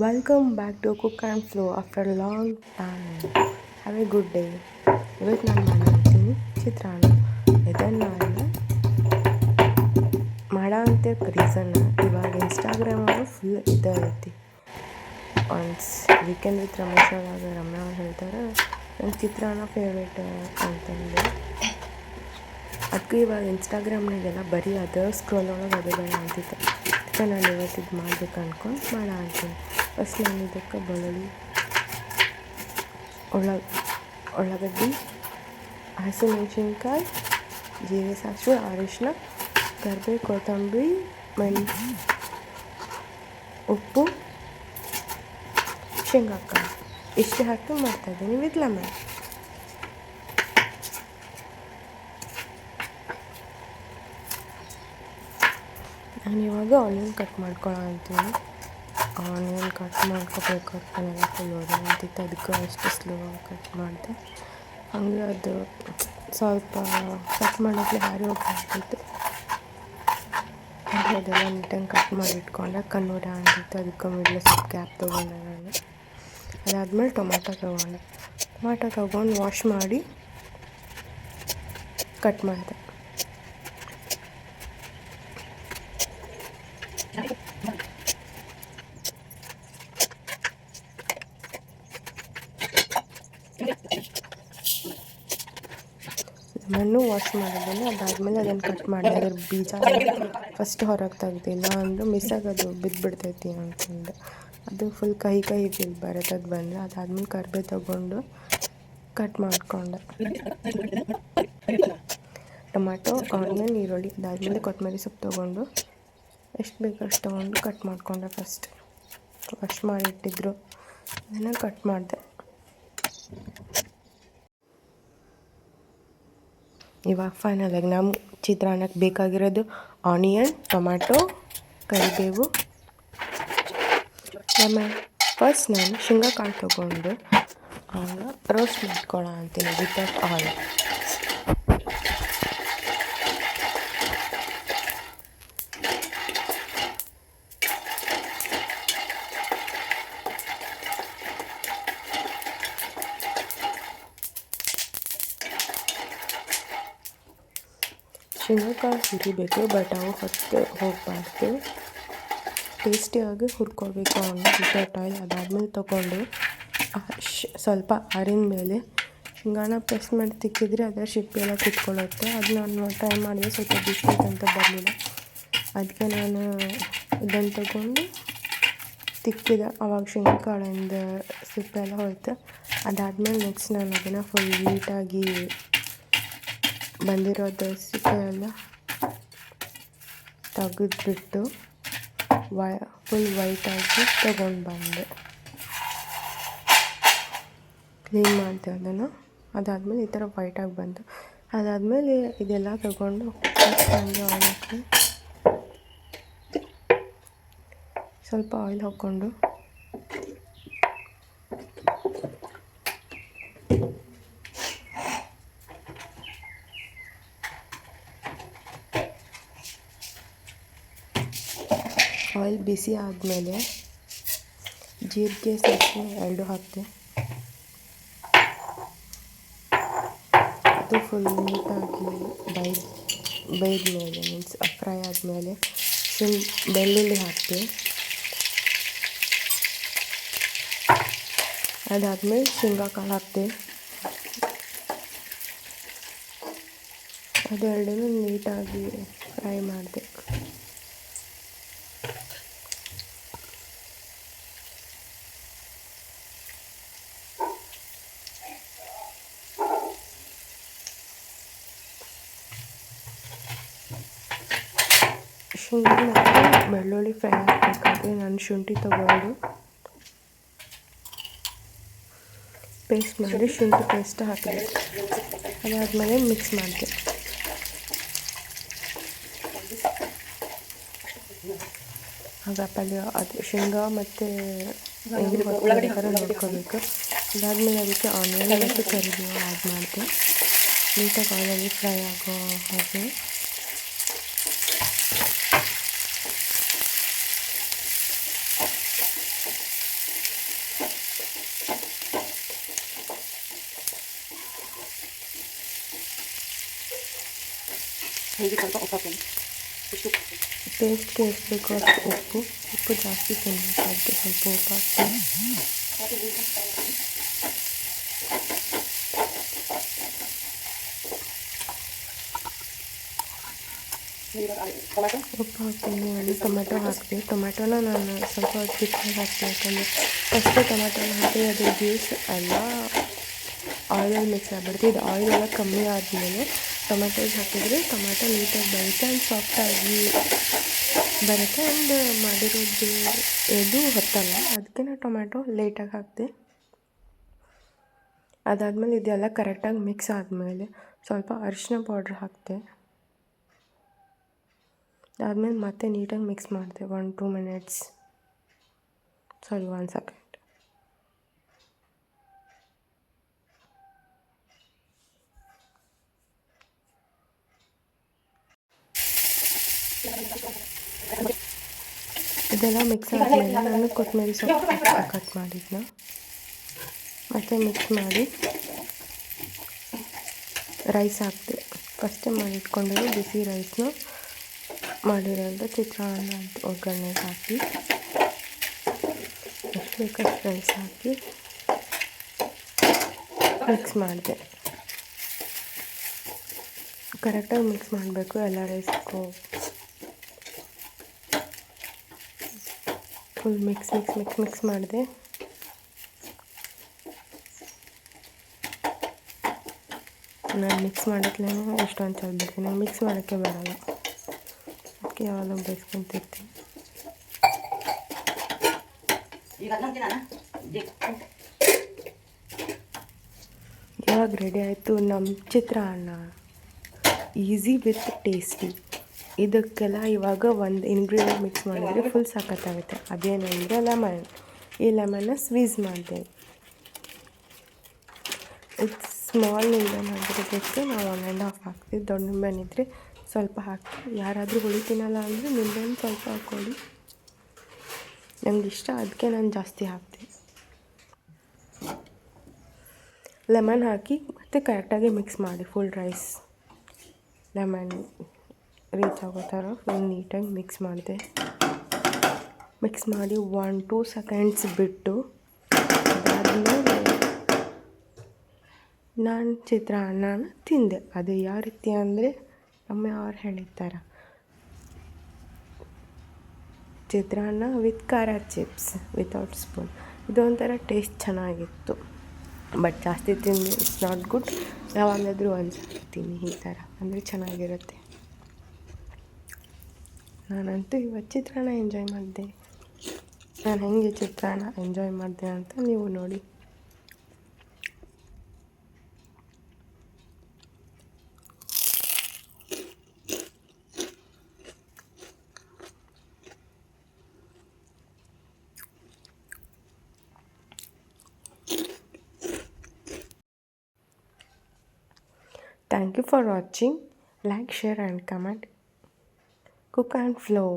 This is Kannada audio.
Welcome back to Cook and Flow after a long time. Have a good day. ಇವತ್ತು ನಾನು ಮಾಡ್ತೀನಿ ಚಿತ್ರಾನ್ನ. ಇದನ್ನು ನಾನು ಮಾಡೋಂಥ ರೀಸನ್ನ ಇವಾಗ ಇನ್ಸ್ಟಾಗ್ರಾಮಾಗ ಫುಲ್ ಐತಿ. ಒನ್ಸ್ ವೀಕೆಂಡ್ ವಿತ್ ರಮೇಶ್ ಒಳಗೆ ರಮ್ಯಾ ಅವ್ರು ಹೇಳ್ತಾರೆ ನನ್ನ ಚಿತ್ರಾನ್ನ ಫೇವ್ರೇಟ್ ಅಂತಂದು. ಅದಕ್ಕೂ ಇವಾಗ ಇನ್ಸ್ಟಾಗ್ರಾಮ್ನಾಗೆಲ್ಲ ಬರೀ ಅದೇ ಸ್ಕ್ರೋಲ್ ಒಳಗೆ ಅದೇ ಬೇಡ ಅಂತಿತ್ತು. ಅದಕ್ಕೆ ನಾನು ಇವತ್ತಿದ್ದು ಮಾಡ್ಬೇಕು ಅಂದ್ಕೊಂಡು ಅಂತೀನಿ. ಫಸ್ಟ್ ನಾನು ಇದಕ್ಕೆ ಬೆಳ್ಳುಳ್ಳಿ, ಉಳ್ಳಾಗಡ್ಡಿ, ಹಸಿಮೆಣ್ಸಿನ್ಕಾಯಿ, ಜೀರಿಗೆ, ಸಾಸಿವೆ, ಅರಿಶಿನ, ಕರಿಬೇವು, ಕೊತ್ತಂಬರಿ, ಉಪ್ಪು, ಶೇಂಗಾಕಾಳು ಇಷ್ಟು ಹಾಕಿ ಮಾಡ್ತಾಯಿದ್ದೀನಿ ವಿತ್ ಲೆಮನ್. ನಾನು ಇವಾಗ ಆನಿಯನ್ ಕಟ್ ಅಂತೀನಿ. ಆನಿಯನ್ ಕಟ್ ಮಾಡ್ಕೋಬೇಕಾಗ್ತಾನೆಲ್ಲ ಫುಲ್ ಅಂತಿತ್ತು, ಅದಕ್ಕೆ ಅಷ್ಟು ಸ್ಲೋ ಕಟ್ ಮಾಡಿದೆ. ಹಂಗೆ ಅದು ಸ್ವಲ್ಪ ಕಟ್ ಮಾಡೋಕ್ಕೆ ಹಾರಿ ಹೋಗ್ತಿತ್ತು. ಅದೆಲ್ಲ ನೀಟಾಗಿ ಕಟ್ ಮಾಡಿ ಇಟ್ಕೊಂಡೆ. ಕನ್ನೂರ ಅಂತಿತ್ತು, ಅದಕ್ಕೆ ಮಿಡ್ಲ್ ಸ್ವಲ್ಪ ಗ್ಯಾಪ್ ತೊಗೊಂಡೆ ನಾನು. ಅದಾದಮೇಲೆ ಟೊಮಾಟೊ ತೊಗೊಂಡು ವಾಶ್ ಮಾಡಿ ಕಟ್ ಮಾಡಿದೆ. ಲೆಮನ್ನು ವಾಶ್ ಮಾಡಿದ್ದೇನೆ. ಅದಾದಮೇಲೆ ಅದನ್ನು ಕಟ್ ಮಾಡಿದೆ. ಅದ್ರ ಬೀಜ ಫಸ್ಟ್ ಹೊರಗೆ ತೆಗ್ದಿಲ್ಲ ಅಂದರೆ ಮಿಸ್ ಆಗೋದು ಬಿದ್ದುಬಿಡ್ತೈತಿ ಅಂತಂದು. ಅದು ಫುಲ್ ಕಹಿ ಫೀಲ್ ಬರುತ್ತೆ. ಅದು ಬಂದರೆ ಅದಾದಮೇಲೆ ಕರಿಬೇವು ತೊಗೊಂಡು ಕಟ್ ಮಾಡಿಕೊಂಡೆ. ಟೊಮ್ಯಾಟೊ, ಆನಿಯನ್, ಈರುಳ್ಳಿ, ಅದಾದಮೇಲೆ ಕೊತ್ತಂಬರಿ ಸೊಪ್ಪು ತೊಗೊಂಡು ಎಷ್ಟು ಬೇಕು ಅಷ್ಟು ತೊಗೊಂಡು ಕಟ್ ಮಾಡಿಕೊಂಡೆ. ಫಸ್ಟ್ ವಾಶ್ ಮಾಡಿಟ್ಟಿದ್ರು ಅದನ್ನು ಕಟ್ ಮಾಡಿದೆ. ಇವಾಗ ಫೈನಲಾಗಿ ನಮ್ಮ ಚಿತ್ರಾನ್ನಕ್ಕೆ ಬೇಕಾಗಿರೋದು ಆನಿಯನ್, ಟೊಮ್ಯಾಟೊ, ಕರಿಬೇವು, ಲೆಮನ್. ಫಸ್ಟ್ ನಾನು ಶೇಂಗಾಕಾಳು ತೊಗೊಂಡು ರೋಸ್ಟ್ ಅಂತೀನಿ ವಿತೌಟ್ ಆಯಿಲ್. ಶೇಂಗಾಕಾಳು ಹುರಿಬೇಕು, ಬಟ್ ಅವು ಹೊತ್ತು ಹೋಗಬಾರ್ದು. ಟೇಸ್ಟಿಯಾಗಿ ಹುರ್ಕೋಬೇಕು ಅವನ್ನ ವಿತೌಟ್ ಆಯಿಲ್. ಅದಾದಮೇಲೆ ತೊಗೊಂಡು ಸ್ವಲ್ಪ ಆರಿದ ಮೇಲೆ ಶೇಂಗಾನ ಪ್ರೆಸ್ ಮಾಡಿ ತಿಕ್ಕಿದ್ರೆ ಅದರ ಸಿಪ್ಪೆ ಎಲ್ಲ ಕಿತ್ಕೊಳ್ಳುತ್ತೆ. ಅದು ನಾನು ಟ್ರೈ ಮಾಡಿದೆ, ಸ್ವಲ್ಪ ಬಿಸ್ಕೆಟ್ ಅಂತ ಬರಲಿಲ್ಲ. ಅದಕ್ಕೆ ನಾನು ಇದನ್ನು ತೊಗೊಂಡು ತಿಕ್ಕಿದೆ. ಆವಾಗ ಶೇಂಗಾಕಾಳಿಂದ ಸಿಪ್ಪೆ ಎಲ್ಲ ಹೋಯ್ತು. ಅದಾದಮೇಲೆ ನೆಕ್ಸ್ಟ್ ನಾನು ಅದನ್ನು ಫುಲ್ ನೀಟಾಗಿ ಬಂದಿರೋದು ಸಿಪ್ಪೆ ಎಲ್ಲ ತೆಗೆದ್ಬಿಟ್ಟು ಫುಲ್ ವೈಟಾಗಿ ತೊಗೊಂಡು ಬಂದೆ. ಕ್ಲೀನ್ ಮಾಡಿದೆ ಅದನ್ನು. ಅದಾದಮೇಲೆ ಈ ಥರ ವೈಟಾಗಿ ಬಂತು. ಅದಾದಮೇಲೆ ಇದೆಲ್ಲ ತೊಗೊಂಡು ಹಂಗೆ ಆಯಿಲ್ ಹಾಕಿ ಸ್ವಲ್ಪ ಆಯಿಲ್ ಹಾಕ್ಕೊಂಡು ಆಯಿಲ್ ಬಿಸಿ ಆದಮೇಲೆ ಜೀರಿಗೆ, ಸಾಸಿವೆ ಎರಡು ಹಾಕಿದೆ. ಅದು ಫುಲ್ ನೀಟಾಗಿ ಬೇಯ್ದ ಮೇಲೆ ಮೀನ್ಸ್ ಫ್ರೈ ಆದಮೇಲೆ ಬೆಳ್ಳುಳ್ಳಿ ಹಾಕಿದೆ. ಅದಾದಮೇಲೆ ಶೇಂಗಾಕಾಳು ಹಾಕಿದೆ. ಅದೆರಡನ್ನೂ ನೀಟಾಗಿ ಫ್ರೈ ಮಾಡಿದೆ. ಶುಂಠಿ ಮತ್ತು ಬೆಳ್ಳುಳ್ಳಿ ಫ್ರೈ ಆಗಬೇಕಾದ್ರೆ ನಾನು ಶುಂಠಿ ತೊಗೊಂಡು ಪೇಸ್ಟ್ ಮಾಡಿ ಶುಂಠಿ ಪೇಸ್ಟ್ ಹಾಕಿದೆ. ಅದಾದಮೇಲೆ ಮಿಕ್ಸ್ ಮಾಡಿದೆ. ಆಗ ಪಲ್ಯ ಅದು ಶೇಂಗಾ ಮತ್ತು ಎಣ್ಣೆ ಹೊತ್ಕೊಬೇಕಾದ್ರೆ ನೋಡ್ಕೋಬೇಕು. ಅದಾದಮೇಲೆ ಅದಕ್ಕೆ ಆನಿಯನ್ ಮತ್ತು ಕರಿಬೇವು ಆ್ಯಡ್ ಮಾಡಿದೆ. ನೀಟಾಗಿ ಆಯಿಲಲ್ಲಿ ಫ್ರೈ ಆಗೋ ಹಾಗೆ ಈಗ ಸ್ವಲ್ಪ ಉಪ್ಪು ಹಾಕ್ತೀನಿ. ಇಷ್ಟು ಟೇಸ್ಟ್ಗೆ ಎಷ್ಟು ಬೇಕೋ ಅಷ್ಟು ಉಪ್ಪು ಜಾಸ್ತಿ ತಿನ್ನಬೇಕು, ಅದಕ್ಕೆ ಸ್ವಲ್ಪ ಉಪ್ಪು ಹಾಕ್ತೀನಿ. ಉಪ್ಪು ಹಾಕ್ತೀನಿ, ನಾನು ಟೊಮೆಟೊ ಹಾಕ್ತೀನಿ. ಟೊಮೆಟೊನ ನಾನು ಸ್ವಲ್ಪ ಚಿಕ್ಕದಾಗಿ ಹಾಕ್ತೀನಿ, ಯಾಕಂದರೆ ಫಸ್ಟು ಟೊಮೆಟೊನ ಹಾಕಿ ಅದು ಜ್ಯೂಸ್ ಎಲ್ಲ ಆಯಿಲಲ್ಲಿ ಮಿಕ್ಸ್ ಆಗಿಬಿಡುತ್ತೆ. ಇದು ಆಯಿಲ್ ಎಲ್ಲ ಕಮ್ಮಿ ಆದಮೇಲೆ ಟೊಮೆಟೊಸ್ ಹಾಕಿದರೆ ಟೊಮೆಟೊ ನೀಟಾಗಿ ಬರುತ್ತೆ ಆ್ಯಂಡ್ ಸಾಫ್ಟಾಗಿ ಬರುತ್ತೆ ಆ್ಯಂಡ್ ಮಾಡಿರೋದು ಇದು ಹೊತ್ತಲ್ಲ, ಅದಕ್ಕೆ ನಾನು ಟೊಮೆಟೊ ಲೇಟಾಗಿ ಹಾಕಿದೆ. ಅದಾದಮೇಲೆ ಇದೆಲ್ಲ ಕರೆಕ್ಟಾಗಿ ಮಿಕ್ಸ್ ಆದಮೇಲೆ ಸ್ವಲ್ಪ ಅರಿಶಿನ ಪೌಡ್ರ್ ಹಾಕಿದೆ. ಅದಾದಮೇಲೆ ಮತ್ತೆ ನೀಟಾಗಿ ಮಿಕ್ಸ್ ಮಾಡಿದೆ 1-2 ಮಿನಿಟ್ಸ್, 1 ಸೆಕೆಂಡ್. ಇದೆಲ್ಲ ಮಿಕ್ಸ್ ಆದಮೇಲೆ ನಾನು ಕೊತ್ತಂಬರಿ ಸೊಪ್ಪು ಕಟ್ ಮಾಡಿದ್ನ ಮತ್ತು ಮಿಕ್ಸ್ ಮಾಡಿ ರೈಸ್ ಹಾಕ್ತೆ. ಫಸ್ಟೇ ಮಾಡಿಟ್ಕೊಂಡಿರೋ ಬಿಸಿ ರೈಸ್ನ ಮಾಡಿರೋಂಥ ಚಿತ್ರಾನ್ನ ಅಂತ ಒಗ್ಗರಣೆಗೆ ಹಾಕಿ ಎಷ್ಟು ಬೇಕಷ್ಟು ರೈಸ್ ಹಾಕಿ ಮಿಕ್ಸ್ ಮಾಡಿದೆ. ಕರೆಕ್ಟಾಗಿ ಮಿಕ್ಸ್ ಮಾಡಬೇಕು ಎಲ್ಲ ರೈಸ್ಗೂ. ಫುಲ್ ಮಿಕ್ಸ್ ಮಾಡಿದೆ. ನಾನು ಮಿಕ್ಸ್ ಮಾಡೋಕ್ಲೇ ಎಷ್ಟೊಂದು ಚಲ್ ಬಿಡ್ತೀನಿ, ಮಿಕ್ಸ್ ಮಾಡೋಕ್ಕೆ ಬರೋಲ್ಲ, ಅದಕ್ಕೆ ಯಾವಾಗ ಬೇಯಿಸ್ಕೊಂತಿರ್ತೀನಿ. ಇವಾಗ ರೆಡಿ ಆಯಿತು ನಮ್ಮ ಚಿತ್ರಾನ್ನ, ಈಸಿ ವಿತ್ ಟೇಸ್ಟಿ. ಇದಕ್ಕೆಲ್ಲ ಇವಾಗ ಒಂದು ಇಂಗ್ರೀಡಿಯೆಂಟ್ ಮಿಕ್ಸ್ ಮಾಡಿದರೆ ಫುಲ್ ಸಖತ್ತಾಗುತ್ತೆ. ಅದೇನು ಅಂದರೆ ಲೆಮನ್. ಈ ಲೆಮನ್ನ ಸ್ಕ್ವೀಸ್ ಮಾಡಿದೆ. ಇದು ಸ್ಮಾಲ್ ನಿಂಬೆಹಣ್ಣು ಆಗಿರೋದಕ್ಕೆ ನಾವು 1.5 ಹಾಕ್ತೀವಿ. ದೊಡ್ಡ ನಿಂಬೆಹಣ್ಣು ಇದ್ದರೆ ಸ್ವಲ್ಪ ಹಾಕಿ. ಯಾರಾದರೂ ಹುಳಿ ತಿನ್ನಲ್ಲ ಅಂದರೆ ನಿಂಬೆಹಣ್ಣು ಸ್ವಲ್ಪ ಹಾಕ್ಕೊಳ್ಳಿ. ನನಗೆ ಇಷ್ಟ, ಅದಕ್ಕೆ ನಾನು ಜಾಸ್ತಿ ಹಾಕ್ತೀನಿ. ಲೆಮನ್ ಹಾಕಿ ಮತ್ತು ಕರೆಕ್ಟಾಗಿ ಮಿಕ್ಸ್ ಮಾಡಿ ಫುಲ್ ರೈಸ್ ಲೆಮನ್ ರೀಚ್ ಆಗೋ ಥರ ಫುಲ್ ನೀಟಾಗಿ ಮಿಕ್ಸ್ ಮಾಡಿದೆ. ಮಿಕ್ಸ್ ಮಾಡಿ 1-2 ಸೆಕೆಂಡ್ಸ್ ಬಿಟ್ಟು ಅದಾದಮೇಲೆ ನಾನು ಚಿತ್ರಾನ್ನನ ತಿಂದೆ. ಅದು ಯಾವ ರೀತಿ ಅಂದರೆ ಅಮ್ಮ ಅವ್ರು ಹೇಳಿರ್ತಾರೆ, ಚಿತ್ರಾನ್ನ ವಿತ್ ಖಾರ ಚಿಪ್ಸ್ ವಿತೌಟ್ ಸ್ಪೂನ್. ಇದೊಂಥರ ಟೇಸ್ಟ್ ಚೆನ್ನಾಗಿತ್ತು, ಬಟ್ ಜಾಸ್ತಿ ತಿಂದು ಇಟ್ಸ್ ನಾಟ್ ಗುಡ್. ಯಾವಾಗಾದರೂ ಒಂದ್ಸಲ ತಿನ್ನಿ ಈ ಥರ, ಅಂದರೆ ಚೆನ್ನಾಗಿರುತ್ತೆ. ನಾನಂತೂ ಇವತ್ತು ಚಿತ್ರಾನ್ನ ಎಂಜಾಯ್ ಮಾಡಿದೆ. ನಾನು ಹೇಗೆ ಚಿತ್ರಾನ್ನ ಎಂಜಾಯ್ ಮಾಡಿದೆ ಅಂತ ನೀವು ನೋಡಿ. Thank you for watching. Like, share and comment. Cook and Flow.